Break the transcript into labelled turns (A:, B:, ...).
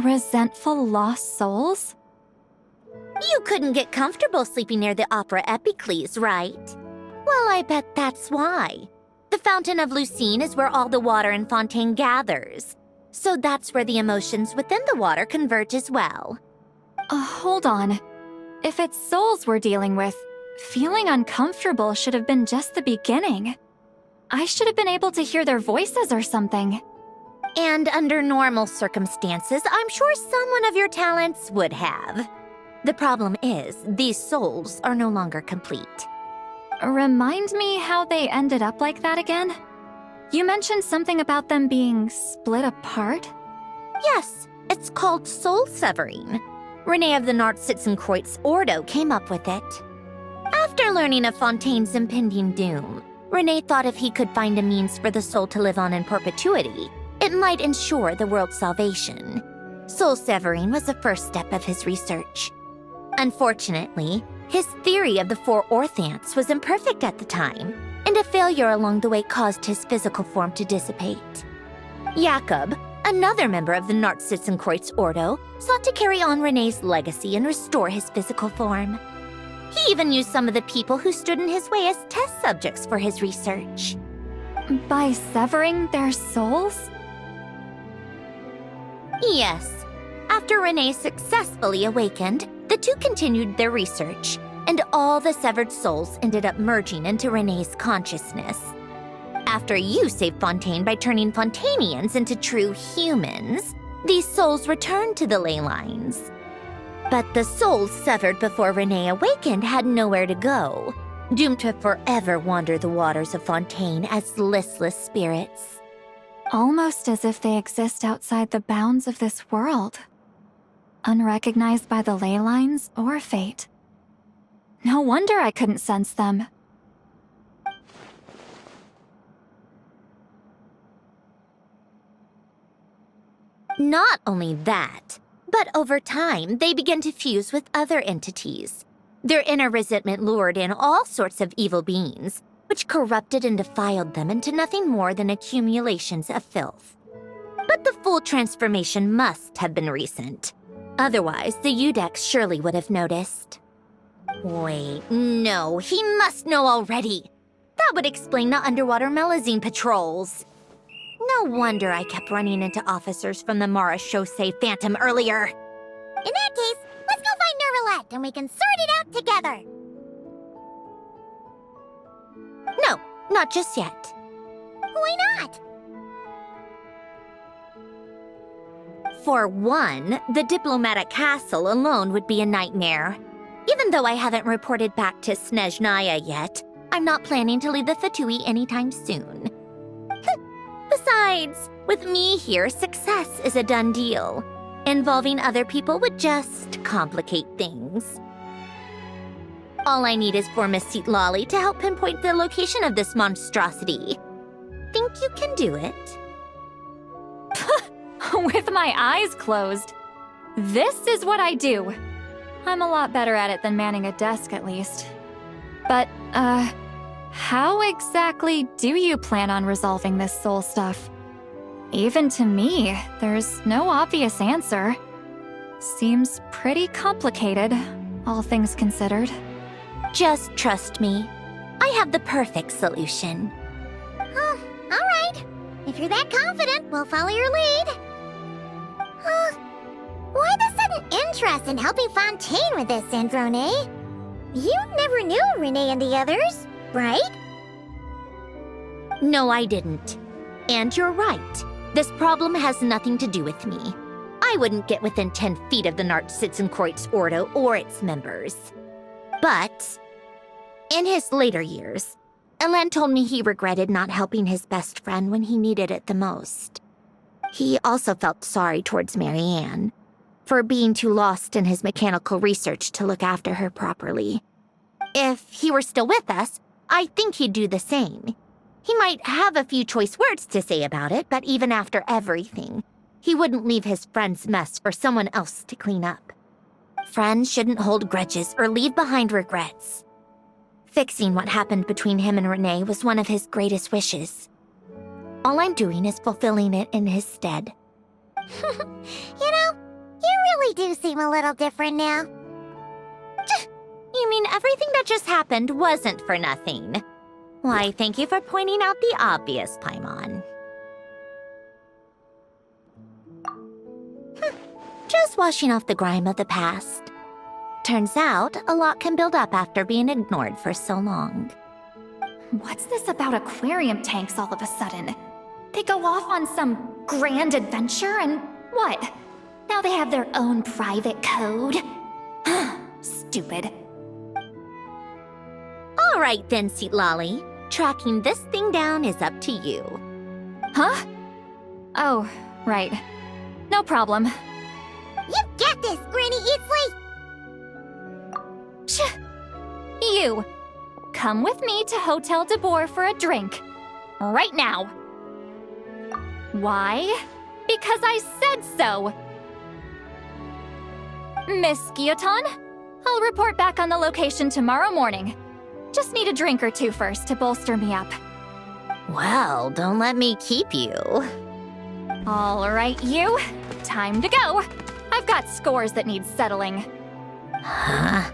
A: Resentful lost souls?
B: You couldn't get comfortable sleeping near the Opera Epicles, right? Well, I bet that's why. The Fountain of Lucine is where all the water in Fontaine gathers. So that's where the emotions within the water converge as well.
A: Hold on. If it's souls we're dealing with, feeling uncomfortable should have been just the beginning. I should have been able to hear their voices or something.
B: And under normal circumstances, I'm sure someone of your talents would have. The problem is, these souls are no longer complete.
A: Remind me how they ended up like that again? You mentioned something about them being split apart?
B: Yes, it's called soul severing. Renee of the Nartsitzenkreuz Ordo came up with it. After learning of Fontaine's impending doom, Renee thought if he could find a means for the soul to live on in perpetuity, it might ensure the world's salvation. Soul severing was the first step of his research. Unfortunately, his theory of the four orthants was imperfect at the time, and a failure along the way caused his physical form to dissipate. Jakob, another member of the Nartsitzenkreuz Ordo, sought to carry on Renee's legacy and restore his physical form. He even used some of the people who stood in his way as test subjects for his research.
A: By severing their souls?
B: Yes. After Renee successfully awakened, the two continued their research, and all the severed souls ended up merging into Renee's consciousness. After you saved Fontaine by turning Fontainians into true humans, these souls returned to the ley lines. But the souls severed before Renee awakened had nowhere to go, doomed to forever wander the waters of Fontaine as listless spirits.
A: Almost as if they exist outside the bounds of this world. Unrecognized by the ley lines or fate. No wonder I couldn't sense them.
B: Not only that, but over time, they began to fuse with other entities. Their inner resentment lured in all sorts of evil beings, which corrupted and defiled them into nothing more than accumulations of filth. But the full transformation must have been recent. Otherwise, the Udex surely would have noticed. Wait, no, he must know already. That would explain the underwater melazine patrols. No wonder I kept running into officers from the Mara Chaussee Phantom earlier.
C: In that case, let's go find Nervalette and we can sort it out together.
B: No, not just yet.
C: Why not?
B: For one, the diplomatic castle alone would be a nightmare. Even though I haven't reported back to Snezhnaya yet, I'm not planning to leave the Fatui anytime soon. Besides, with me here, success is a done deal. Involving other people would just complicate things. All I need is for Miss Lolly to help pinpoint the location of this monstrosity. Think you can do it?
A: With my eyes closed. This is what I do. I'm a lot better at it than manning a desk, at least. But, how exactly do you plan on resolving this soul stuff? Even to me, there's no obvious answer. Seems pretty complicated, all things considered.
B: Just trust me. I have the perfect solution.
C: Oh, all right. If you're that confident, we'll follow your lead. Why the sudden interest in helping Fontaine with this, Sandrone? You never knew Renee and the others, right?
B: No, I didn't. And you're right. This problem has nothing to do with me. I wouldn't get within 10 feet of the Nartsitzenkreuz Ordo or its members. But, in his later years, Elen told me he regretted not helping his best friend when he needed it the most. He also felt sorry towards Marianne, for being too lost in his mechanical research to look after her properly. If he were still with us, I think he'd do the same. He might have a few choice words to say about it, but even after everything, he wouldn't leave his friend's mess for someone else to clean up. Friends shouldn't hold grudges or leave behind regrets. Fixing what happened between him and Renee was one of his greatest wishes. All I'm doing is fulfilling it in his stead.
C: You know, You really do seem a little different now.
B: You mean everything that just happened wasn't for nothing? Why, thank you for pointing out the obvious, Paimon. Just washing off the grime of the past. Turns out, a lot can build up after being ignored for so long.
A: What's this about aquarium tanks all of a sudden? They go off on some grand adventure and what? Now they have their own private code? Stupid.
B: All right then, Lolly. Tracking this thing down is up to you.
A: Huh? Oh, right. No problem.
C: You get this, Granny Eatsley!
A: You! Come with me to Hotel de Boer for a drink. Right now. Why? Because I said so! Miss Guillotin, I'll report back on the location tomorrow morning. Just need a drink or two first to bolster me up.
B: Well, don't let me keep you.
A: All right, you. Time to go. I've got scores that need settling.
B: Huh?